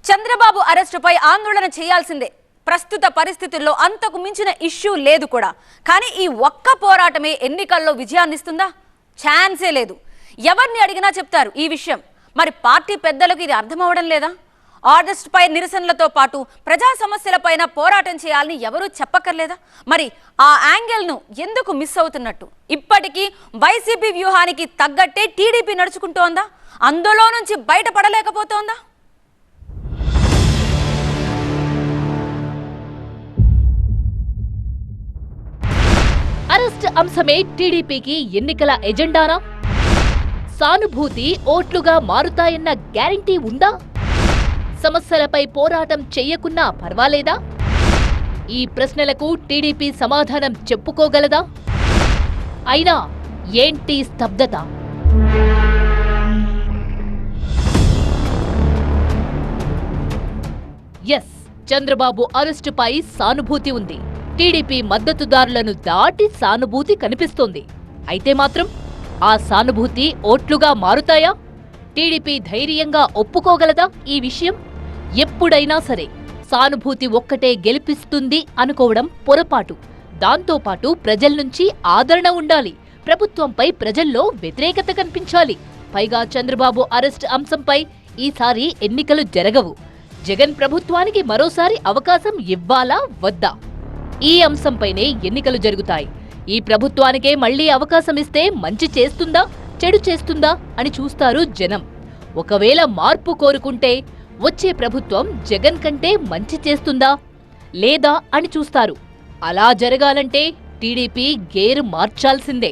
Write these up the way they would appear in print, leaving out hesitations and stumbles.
చంద్రబాబు అరెస్టుపై ఆందోళన చేయాల్సిందే. ప్రస్తుత పరిస్థితుల్లో అంతకు మించిన ఇష్యూ లేదు కూడా. కానీ ఈ ఒక్క పోరాటమే ఎన్నికల్లో విజయాన్నిస్తుందా? ఛాన్సే లేదు. ఎవరిని అడిగినా చెప్తారు ఈ విషయం. మరి పార్టీ పెద్దలకు ఇది అర్థమవడం లేదా? అరెస్టుపై నిరసనలతో పాటు ప్రజా సమస్యలపైన పోరాటం చేయాలని ఎవరూ చెప్పక్కర్లేదా? మరి ఆ యాంగిల్ను ఎందుకు మిస్ అవుతున్నట్టు? ఇప్పటికీ వైసీపీ వ్యూహానికి తగ్గట్టే టీడీపీ నడుచుకుంటోందా? అందులో నుంచి బయటపడలేకపోతోందా? అరెస్ట్ అంశమే టీడీపీకి ఎన్నికల ఎజెండానా? సానుభూతి ఓట్లుగా మారుతాయన్న గ్యారంటీ ఉందా? సమస్యలపై పోరాటం చెయ్యకున్నా పర్వాలేదా? ఈ ప్రశ్నలకు టీడీపీ సమాధానం చెప్పుకోగలదా? అయినా ఏంటి స్తబ్దత? ఎస్, చంద్రబాబు అరెస్టుపై సానుభూతి ఉంది. టీడీపీ మద్దతుదారులను దాటి సానుభూతి కనిపిస్తోంది. అయితే మాత్రం ఆ సానుభూతి ఓట్లుగా మారుతాయా? టీడీపీ ధైర్యంగా ఒప్పుకోగలదా ఈ విషయం? ఎప్పుడైనా సరే సానుభూతి ఒక్కటే గెలిపిస్తుంది అనుకోవడం పొరపాటు. దాంతోపాటు ప్రజల్నుంచి ఆదరణ ఉండాలి. ప్రభుత్వంపై ప్రజల్లో వ్యతిరేకత కనిపించాలి. పైగా చంద్రబాబు అరెస్ట్ అంశంపై ఈసారి ఎన్నికలు జరగవు. జగన్ ప్రభుత్వానికి మరోసారి అవకాశం ఇవ్వాలా వద్దా? ఈ అంశంపైనే ఎన్నికలు జరుగుతాయి. ఈ ప్రభుత్వానికే మళ్లీ అవకాశం ఇస్తే మంచి చేస్తుందా, చెడు చేస్తుందా అని చూస్తారు జనం. ఒకవేళ మార్పు కోరుకుంటే వచ్చే ప్రభుత్వం జగన్ కంటే మంచి చేస్తుందా లేదా అని చూస్తారు. అలా జరగాలంటే టీడీపీ గేరు మార్చాల్సిందే.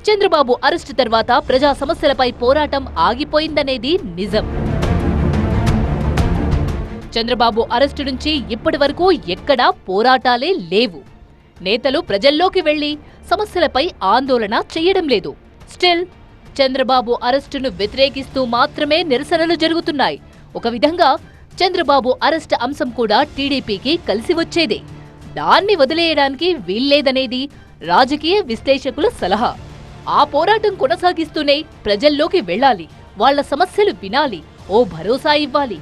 చంద్రబాబు అరెస్టు తర్వాత ప్రజా సమస్యలపై పోరాటం ఆగిపోయిందనేది నిజం. చంద్రబాబు అరెస్టు నుంచి ఇప్పటి వరకు ఎక్కడా పోరాటాలే లేవు. నేతలు ప్రజల్లోకి వెళ్లి సమస్యలపై ఆందోళన చెయ్యడం లేదు. స్టిల్ చంద్రబాబు అరెస్టును వ్యతిరేకిస్తూ మాత్రమే నిరసనలు జరుగుతున్నాయి. ఒక విధంగా చంద్రబాబు అరెస్టు అంశం కూడా టీడీపీకి కలిసి వచ్చేదే. దాన్ని వదిలేయడానికి వీల్లేదనేది రాజకీయ విశ్లేషకుల సలహా. ఆ పోరాటం కొనసాగిస్తూనే ప్రజల్లోకి వెళ్లాలి, వాళ్ల సమస్యలు వినాలి, ఓ భరోసా ఇవ్వాలి.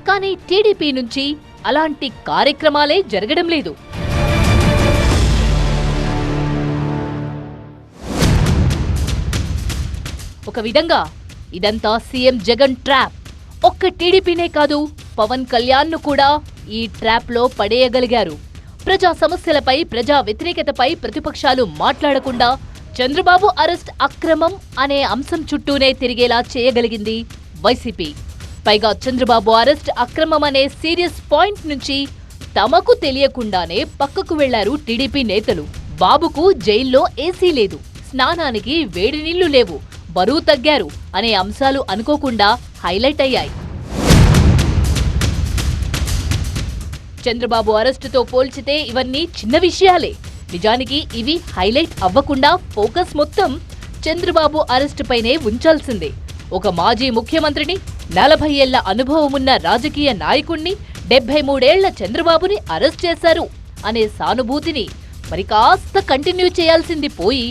కానీ టీడీపీ నుంచి అలాంటి కార్యక్రమాలే జరగడం లేదు. ఒక విధంగా ఇదంతా సీఎం జగన్ ట్రాప్. ఒక్క టీడీపీనే కాదు, పవన్ కళ్యాణ్ను కూడా ఈ ట్రాప్లో పడేయగలిగారు. ప్రజా సమస్యలపై, ప్రజా వ్యతిరేకతపై ప్రతిపక్షాలు మాట్లాడకుండా చంద్రబాబు అరెస్ట్ అక్రమం అనే అంశం చుట్టూనే తిరిగేలా చేయగలిగింది వైసీపీ. పైగా చంద్రబాబు అరెస్ట్ అక్రమం అనే సీరియస్ పాయింట్ నుంచి తమకు తెలియకుండానే పక్కకు వెళ్లారు టీడీపీ నేతలు. బాబుకు జైల్లో ఏసీ లేదు, స్నానానికి వేడి నీళ్లు లేవు, బరువు తగ్గారు అనే అంశాలు అనుకోకుండా హైలైట్ అయ్యాయి. చంద్రబాబు అరెస్టుతో పోల్చితే ఇవన్నీ చిన్న విషయాలే. నిజానికి ఇవి హైలైట్ అవ్వకుండా ఫోకస్ మొత్తం చంద్రబాబు అరెస్టుపైనే ఉంచాల్సిందే. ఒక మాజీ ముఖ్యమంత్రిని, 40 ఏళ్ల అనుభవమున్న రాజకీయ నాయకుణ్ణి, 73 ఏళ్ల చంద్రబాబుని అరెస్ట్ చేశారు అనే సానుభూతిని మరి కాస్త కంటిన్యూ చేయాల్సింది పోయి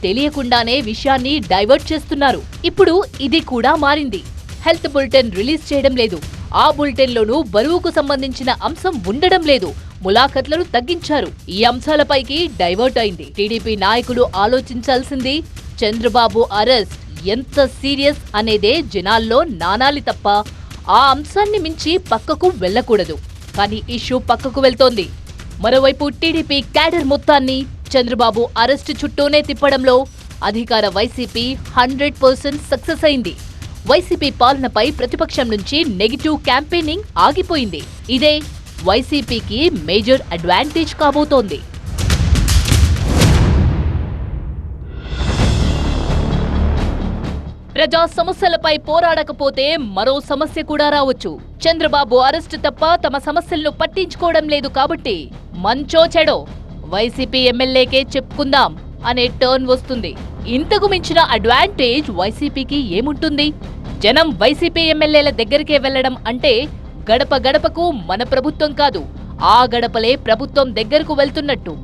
తెలియకుండానే విషయాన్ని డైవర్ట్ చేస్తున్నారు. ఇప్పుడు ఇది కూడా మారింది. హెల్త్ బులెటిన్ రిలీజ్ చేయడం లేదు. ఆ బులెటిన్లోనూ బరువుకు సంబంధించిన అంశం ఉండడం లేదు. ములాఖత్లను తగ్గించారు. ఈ అంశాలపైకి డైవర్ట్ అయింది. టీడీపీ నాయకులు ఆలోచించాల్సింది చంద్రబాబు అరెస్ట్ ఎంత సీరియస్ అనేదే జనాల్లో నానాలి తప్ప ఆ అంశాన్ని మించి పక్కకు వెళ్లకూడదు. కానీ ఇష్యూ పక్కకు వెళ్తోంది. మరోవైపు టీడీపీ క్యాడర్ మొత్తాన్ని చంద్రబాబు అరెస్టు చుట్టూనే తిప్పడంలో అధికార వైసీపీ 100% సక్సెస్ అయింది. వైసీపీ పాలనపై ప్రతిపక్షం నుంచి నెగిటివ్ క్యాంపెయినింగ్ ఆగిపోయింది. ఇదే వైసీపీకి మేజర్ అడ్వాంటేజ్ కాబోతోంది. ప్రజా సమస్యలపై పోరాడకపోతే మరో సమస్య కూడా రావచ్చు. చంద్రబాబు అరెస్టు తప్ప తమ సమస్యలను పట్టించుకోవడం లేదు కాబట్టి మంచో చెడో వైసీపీ ఎమ్మెల్యేకే చెప్పుకుందాం అనే టర్న్ వస్తుంది. ఇంతకు మించిన అడ్వాంటేజ్ వైసీపీకి ఏముంటుంది? జనం వైసీపీ ఎమ్మెల్యేల దగ్గరికే వెళ్లడం అంటే గడప గడపకు మన ప్రభుత్వం కాదు, ఆ గడపలే ప్రభుత్వం దగ్గరకు వెళ్తున్నట్టు.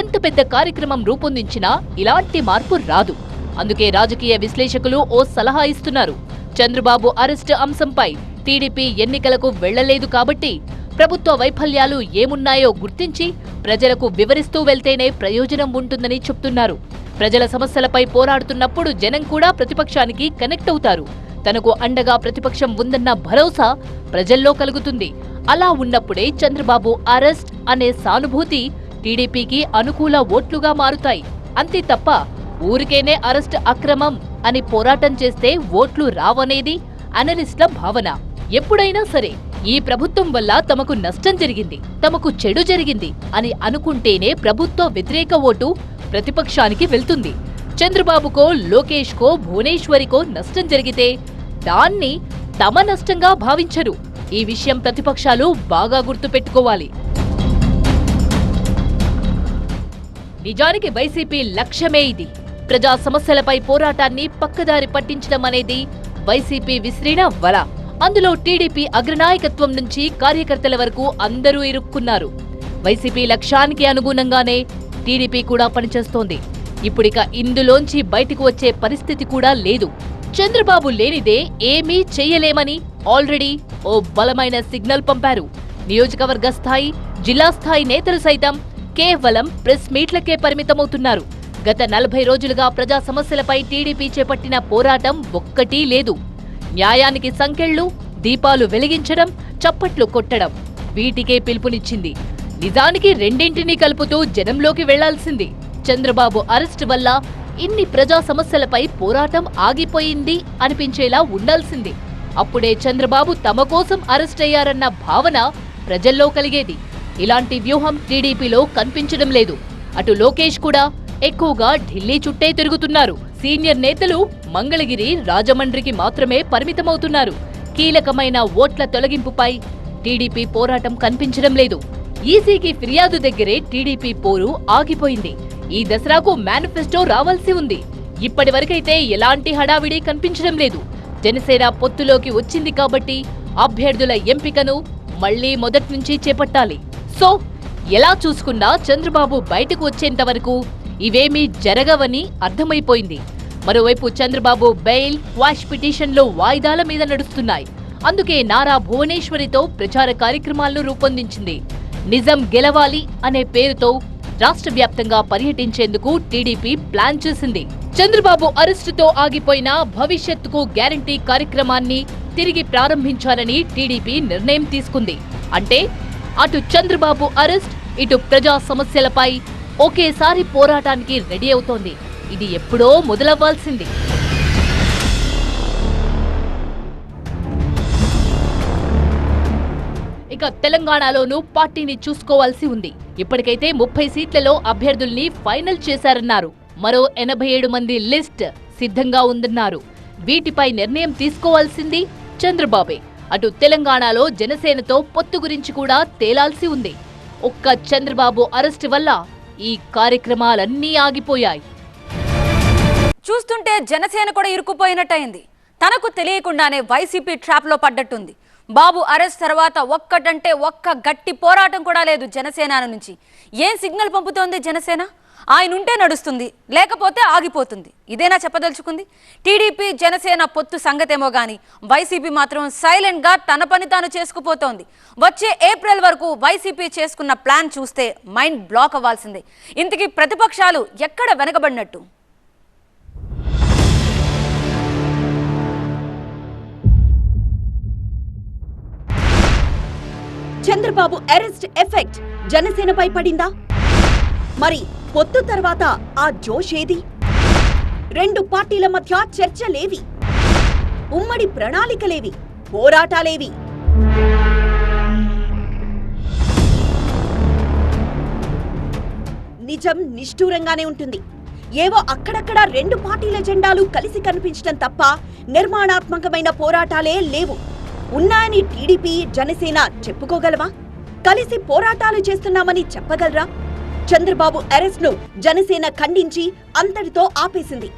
ఎంత పెద్ద కార్యక్రమం రూపొందించినా ఇలాంటి మార్పు రాదు. అందుకే రాజకీయ విశ్లేషకులు ఓ సలహా ఇస్తున్నారు. చంద్రబాబు అరెస్టు అంశంపై టీడీపీ ఎన్నికలకు వెళ్లలేదు కాబట్టి ప్రభుత్వ వైఫల్యాలు ఏమున్నాయో గుర్తించి ప్రజలకు వివరిస్తూ వెళ్తేనే ప్రయోజనం ఉంటుందని చెప్తున్నారు. ప్రజల సమస్యలపై పోరాడుతున్నప్పుడు జనం కూడా ప్రతిపక్షానికి కనెక్ట్ అవుతారు. తనకు అండగా ప్రతిపక్షం ఉందన్న భరోసా ప్రజల్లో కలుగుతుంది. అలా ఉన్నప్పుడే చంద్రబాబు అరెస్ట్ అనే సానుభూతి టీడీపీకి అనుకూల ఓట్లుగా మారుతాయి. అంతే తప్ప ఊరికేనే అరెస్ట్ అక్రమం అని పోరాటం చేస్తే ఓట్లు రావనేది అనలిస్టుల భావన. ఎప్పుడైనా సరే ఈ ప్రభుత్వం వల్ల తమకు నష్టం జరిగింది, తమకు చెడు జరిగింది అని అనుకుంటేనే ప్రభుత్వ వ్యతిరేక ఓటు ప్రతిపక్షానికి వెళ్తుంది. చంద్రబాబుకో, లోకేష్కో, భువనేశ్వరికో నష్టం జరిగితే దాన్ని తమ నష్టంగా భావించరు. ఈ విషయం ప్రతిపక్షాలు బాగా గుర్తుపెట్టుకోవాలి. నిజానికి వైసీపీ లక్ష్యమే ఇది. ప్రజా సమస్యలపై పోరాటాన్ని పక్కదారి పట్టించడం అనేది వైసీపీ విసిరిన వల. అందులో టీడీపీ అగ్రనాయకత్వం నుంచి కార్యకర్తల వరకు అందరూ ఇరుక్కున్నారు. వైసీపీ లక్ష్యానికి అనుగుణంగానే టీడీపీ కూడా పనిచేస్తోంది. ఇప్పుడిక ఇందులోంచి బయటకు వచ్చే పరిస్థితి కూడా లేదు. చంద్రబాబు లేనిదే ఏమీ చెయ్యలేమని ఆల్రెడీ ఓ బలమైన సిగ్నల్ పంపారు. నియోజకవర్గ స్థాయి, జిల్లా స్థాయి నేతలు సైతం కేవలం ప్రెస్ మీట్లకే పరిమితమవుతున్నారు. గత 40 రోజులుగా ప్రజా సమస్యలపై టీడీపీ చేపట్టిన పోరాటం ఒక్కటీ లేదు. న్యాయానికి సంకెళ్లు, దీపాలు వెలిగించడం, చప్పట్లు కొట్టడం వీటికే పిలుపునిచ్చింది. నిజానికి రెండింటినీ కలుపుతూ జనంలోకి వెళ్లాల్సింది. చంద్రబాబు అరెస్టు వల్ల ఇన్ని ప్రజా సమస్యలపై పోరాటం ఆగిపోయింది అనిపించేలా ఉండాల్సింది. అప్పుడే చంద్రబాబు తమ కోసం అరెస్ట్ అయ్యారన్న భావన ప్రజల్లో కలిగేది. ఇలాంటి వ్యూహం టీడీపీలో కనిపించడం లేదు. అటు లోకేష్ కూడా ఎక్కువగా ఢిల్లీ చుట్టే తిరుగుతున్నారు. సీనియర్ నేతలు మంగళగిరి, రాజమండ్రికి మాత్రమే పరిమితమవుతున్నారు. కీలకమైన ఓట్ల తొలగింపుపై టీడీపీ పోరాటం కనిపించడం లేదు. ఈసీకి ఫిర్యాదు దగ్గరే టీడీపీ పోరు ఆగిపోయింది. ఈ దసరాకు మేనిఫెస్టో రావాల్సి ఉంది. ఇప్పటి వరకైతే ఎలాంటి హడావిడి కనిపించడం లేదు. జనసేన పొత్తులోకి వచ్చింది కాబట్టి అభ్యర్థుల ఎంపికను మళ్లీ మొదటి నుంచి చేపట్టాలి. సో ఎలా చూసుకున్నా చంద్రబాబు బయటకు వచ్చేంత వరకు ఇవేమీ జరగవని అర్థమైపోయింది. మరోవైపు చంద్రబాబు బెయిల్, క్వాష్ పిటిషన్లు వాయిదాల మీద నడుస్తున్నాయి. అందుకే నారా భువనేశ్వరితో ప్రచార కార్యక్రమాలను రూపొందించింది. నిజం గెలవాలి అనే పేరుతో రాష్ట్ర వ్యాప్తంగా పర్యటించేందుకు టీడీపీ ప్లాన్ చేసింది. చంద్రబాబు అరెస్టుతో ఆగిపోయిన భవిష్యత్తుకు గ్యారంటీ కార్యక్రమాన్ని తిరిగి ప్రారంభించాలని టీడీపీ నిర్ణయం తీసుకుంది. అంటే అటు చంద్రబాబు అరెస్ట్, ఇటు ప్రజా సమస్యలపై ఒకేసారి పోరాటానికి రెడీ అవుతోంది. ఇది ఎప్పుడో మొదలవ్వాల్సింది. ఇక తెలంగాణలోనూ పార్టీని చూసుకోవాల్సి ఉంది. ఇప్పటికైతే 30 సీట్లలో అభ్యర్థుల్ని ఫైనల్ చేశారన్నారు. మరో 87 మంది లిస్ట్ సిద్ధంగా ఉందన్నారు. వీటిపై నిర్ణయం తీసుకోవాల్సింది చంద్రబాబే. అటు తెలంగాణలో జనసేనతో పొత్తు గురించి కూడా తేలాల్సి ఉంది. ఒక్క చంద్రబాబు అరెస్టు వల్ల ఈ కార్యక్రమాలన్నీ ఆగిపోయాయి. చూస్తుంటే జనసేన కూడా ఇరుక్కుపోయినట్టయింది. తనకు తెలియకుండానే వైసీపీ ట్రాప్లో పడ్డట్టుంది. బాబు అరెస్ట్ తర్వాత ఒక్కటంటే ఒక్క గట్టి పోరాటం కూడా లేదు జనసేన నుంచి. ఏం సిగ్నల్ పంపుతోంది జనసేన? ఆయన ఉంటే నడుస్తుంది, లేకపోతే ఆగిపోతుంది. ఇదేనా చెప్పదలుచుకుంది? టీడీపీ జనసేన పొత్తు సంగతేమో గాని వైసీపీ మాత్రం సైలెంట్ గా తన పని తాను చేసుకుపోతోంది. వచ్చే ఏప్రిల్ వరకు వైసీపీ చేసుకున్న ప్లాన్ చూస్తే మైండ్ బ్లాక్ అవ్వాల్సిందే. ఇంతకీ ప్రతిపక్షాలు ఎక్కడ వెనకబడినట్టు? చంద్రబాబు అరెస్ట్ ఎఫెక్ట్ జనసేనపై పడిందా? మరి పొత్తు తర్వాత ఆ జోష్ ఏది? రెండు పార్టీల మధ్య చర్చలేవి, ఉమ్మడి ప్రణాళికలేవి, పోరాటాలేవి? నిజం నిష్ఠూరంగానే ఉంటుంది. ఏవో అక్కడక్కడ రెండు పార్టీల జెండాలు కలిసి కనిపించడం తప్ప నిర్మాణాత్మకమైన పోరాటాలే లేవు. ఉన్నాయని టీడీపీ, జనసేన చెప్పుకోగలవా? కలిసి పోరాటాలు చేస్తున్నామని చెప్పగలరా? చంద్రబాబు అరెస్ట్ ను జనసేన ఖండించి అంతటితో ఆపేసింది.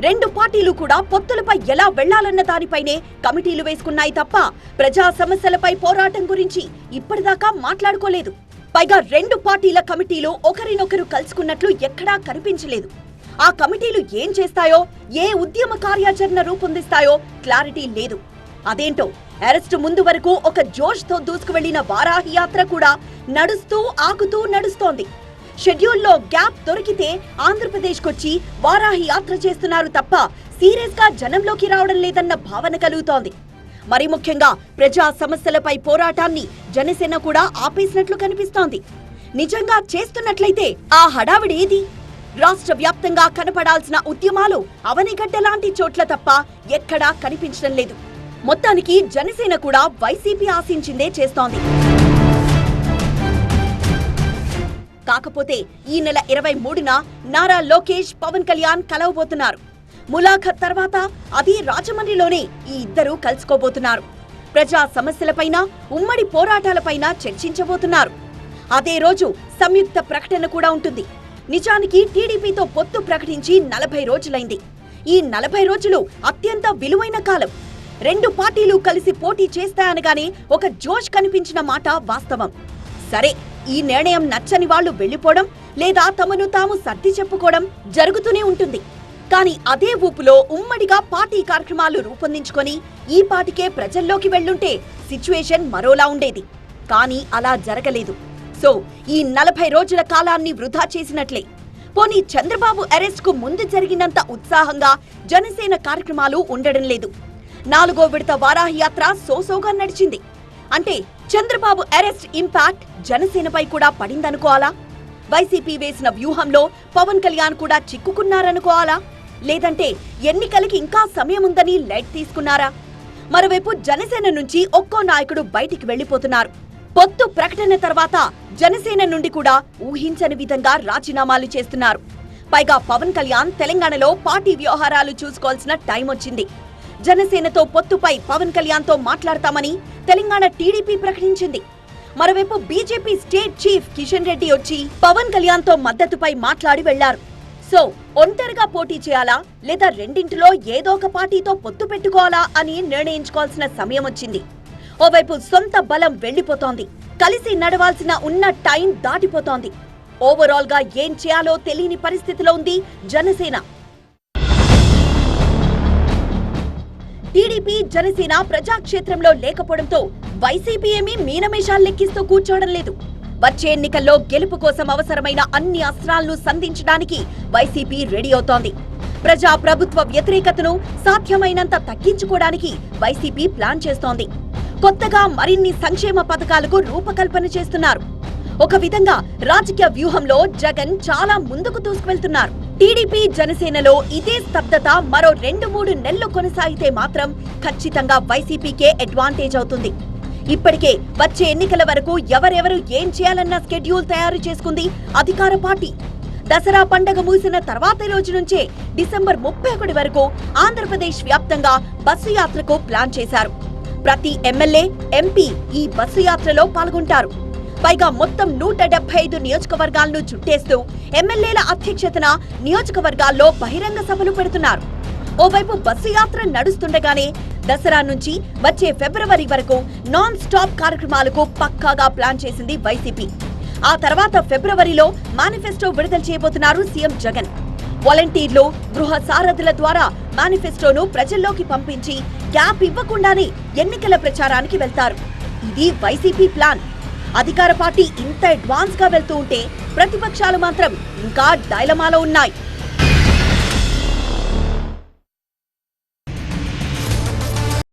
రెండు పార్టీలు కూడా పొత్తులపై ఎలా వెళ్లాలన్న దానిపైనే కమిటీలు వేసుకున్నాయి తప్ప ప్రజా సమస్యలపై పోరాటం గురించి ఇప్పటిదాకా మాట్లాడుకోలేదు. పైగా రెండు పార్టీల కమిటీలు ఒకరినొకరు కలుసుకున్నట్లు ఎక్కడా కనిపించలేదు. ఆ కమిటీలు ఏం చేస్తాయో, ఏ ఉద్యమ కార్యాచరణ రూపొందిస్తాయో క్లారిటీ లేదు. అదేంటో అరెస్టు ముందు వరకు ఒక జోష్ తో దూసుకువెళ్లిన వారాహి యాత్ర కూడా నడుస్తూ ఆగుతూ నడుస్తోంది. షెడ్యూల్లో గ్యాప్ దొరికితే ఆంధ్రప్రదేశ్కొచ్చి వారాహి యాత్ర చేస్తున్నారు తప్ప సీరియస్ గా జనంలోకి రావడం లేదన్న భావన కలుగుతోంది. మరి ముఖ్యంగా ప్రజా సమస్యలపై పోరాటాన్ని జనసేన కూడా ఆపేసినట్లు కనిపిస్తోంది. నిజంగా చేస్తున్నట్లయితే ఆ హడావిడి ఏది? రాష్ట్ర వ్యాప్తంగా కనపడాల్సిన ఉద్యమాలు అవనిగడ్డ లాంటి చోట్ల తప్ప ఎక్కడా కనిపించడం లేదు. మొత్తానికి జనసేన కూడా వైసీపీ ఆశించిందే చేస్తోంది. కాకపోతే ఈ నెల 23న నారా లోకేష్, పవన్ కళ్యాణ్ కలవబోతున్నారు. ములాఖత్ తర్వాత అది రాజమండ్రిలోనే ఈ ఇద్దరు కలుసుకోబోతున్నారు. ప్రజా సమస్యలపైన, ఉమ్మడి పోరాటాలపైన చర్చించబోతున్నారు. అదే రోజు సంయుక్త ప్రకటన కూడా ఉంటుంది. నిజానికి టీడీపీతో పొత్తు ప్రకటించి 40 రోజులైంది. ఈ 40 రోజులు అత్యంత విలువైన కాలం. రెండు పార్టీలు కలిసి పోటీ చేస్తాయనగానే ఒక జోష్ కనిపించిన మాట వాస్తవం. సరే, ఈ నిర్ణయం నచ్చని వాళ్లు వెళ్లిపోవడం లేదా తమను తాము సర్ది చెప్పుకోవడం జరుగుతూనే ఉంటుంది. కానీ అదే ఊపులో ఉమ్మడిగా పార్టీ కార్యక్రమాలు రూపొందించుకొని ఈ పాటికే ప్రజల్లోకి వెళ్లుంటే సిచ్యువేషన్ మరోలా ఉండేది. కానీ అలా జరగలేదు. సో ఈ 40 రోజుల కాలాన్ని వృధా చేసినట్లే. పోనీ చంద్రబాబు అరెస్ట్ కు ముందు జరిగినంత ఉత్సాహంగా జనసేన కార్యక్రమాలు ఉండడం లేదు. 4వ విడత వారాహి యాత్ర సోసోగా నడిచింది. అంటే చంద్రబాబు అరెస్ట్ ఇంపాక్ట్ జనసేనపై కూడా పడిందనుకోవాలా? వైసీపీ వేసిన వ్యూహంలో పవన్ కళ్యాణ్ కూడా చిక్కుకున్నారనుకోవాలా? లేదంటే ఎన్నికలకి ఇంకా సమయం ఉందని లైట్ తీసుకున్నారా? మరోవైపు జనసేన నుంచి ఒక్కో నాయకుడు బయటికి వెళ్లిపోతున్నారు. పొత్తు ప్రకటన తర్వాత జనసేన నుండి కూడా ఊహించని విధంగా రాజీనామాలు చేస్తున్నారు. పైగా పవన్ కళ్యాణ్ తెలంగాణలో పార్టీ వ్యవహారాలు చూసుకోవాల్సిన టైం వచ్చింది. జనసేనతో పొత్తుపై పవన్ కళ్యాణ్ తో మాట్లాడతామని తెలంగాణ టీడీపీ ప్రకటించింది. మరోవైపు BJP state chief Kishan Reddy వచ్చి పవన్ కళ్యాణ్ తో మద్దతుపై మాట్లాడి వెళ్లారు. సో ఒంటరిగా పోటీ చేయాలా లేదా రెండింటిలో ఏదో ఒక పార్టీతో పొత్తు పెట్టుకోవాలా అని నిర్ణయించుకోవాల్సిన సమయం వచ్చింది. ఓవైపు సొంత బలం వెళ్లిపోతోంది. కలిసి నడవాల్సిన ఉన్న టైం దాటిపోతోంది. ఓవరాల్ గా ఏం చేయాలో తెలియని పరిస్థితిలో ఉంది జనసేన. టీడీపీ, జనసేన ప్రజాక్షేత్రంలో లేకపోవడంతో వైసీపీ ఏమీ మీనమేషాలు లెక్కిస్తూ కూర్చోవడం లేదు. వచ్చే ఎన్నికల్లో గెలుపు కోసం అవసరమైన అన్ని అస్త్రాలను సంధించడానికి వైసీపీ రెడీ అవుతోంది. ప్రజా ప్రభుత్వ వ్యతిరేకతను సాధ్యమైనంత తగ్గించుకోవడానికి వైసీపీ ప్లాన్ చేస్తోంది. కొత్తగా మరిన్ని సంక్షేమ పథకాలకు రూపకల్పన చేస్తున్నారు. ఒక విధంగా రాజకీయ వ్యూహంలో జగన్ చాలా ముందుకు దూసుకువెళ్తున్నారు. టీడీపీ, జనసేనలో ఇదే స్తబ్దత మరో 2-3 నెలలు కొనసాగితే మాత్రం ఖచ్చితంగా వైసీపీకే అడ్వాంటేజ్ అవుతుంది. ఇప్పటికే వచ్చే ఎన్నికల వరకు ఎవరెవరు ఏం చేయాలన్న స్కెడ్యూల్ తయారు చేసుకుంది అధికార పార్టీ. దసరా పండగ ముగిసిన తర్వాతి రోజు నుంచే డిసెంబర్ 31 వరకు ఆంధ్రప్రదేశ్ వ్యాప్తంగా బస్సు యాత్రకు ప్లాన్ చేశారు. ప్రతి ఎమ్మెల్యే, ఎంపీ ఈ బస్సు యాత్రలో పాల్గొంటారు. పైగా మొత్తం 175 నియోజకవర్గాలను చుట్టేస్తూ ఎమ్మెల్యేల అధ్యక్షతన నియోజకవర్గాల్లో బహిరంగ సభలు పెడుతున్నారు. ఓవైపు బస్సు యాత్ర నడుస్తుండగానే దసరా నుంచి వచ్చే ఫిబ్రవరి వరకు నాన్ స్టాప్ కార్యక్రమాలకు పక్కాగా ప్లాన్ చేసింది వైసీపీ. ఆ తర్వాత ఫిబ్రవరిలో మేనిఫెస్టో విడుదల చేయబోతున్నారు సీఎం జగన్. వాలంటీర్లు, గృహ సారథుల ద్వారా మేనిఫెస్టోను ప్రజల్లోకి పంపించి గ్యాప్ ఇవ్వకుండానే ఎన్నికల ప్రచారానికి వెళ్తారు. ఇది వైసీపీ ప్లాన్. అధికార పార్టీ ఇంత అడ్వాన్స్ గా వెళ్తూ ఉంటే ప్రతిపక్షాలు మాత్రం ఇంకా డైలమాలో ఉన్నాయి.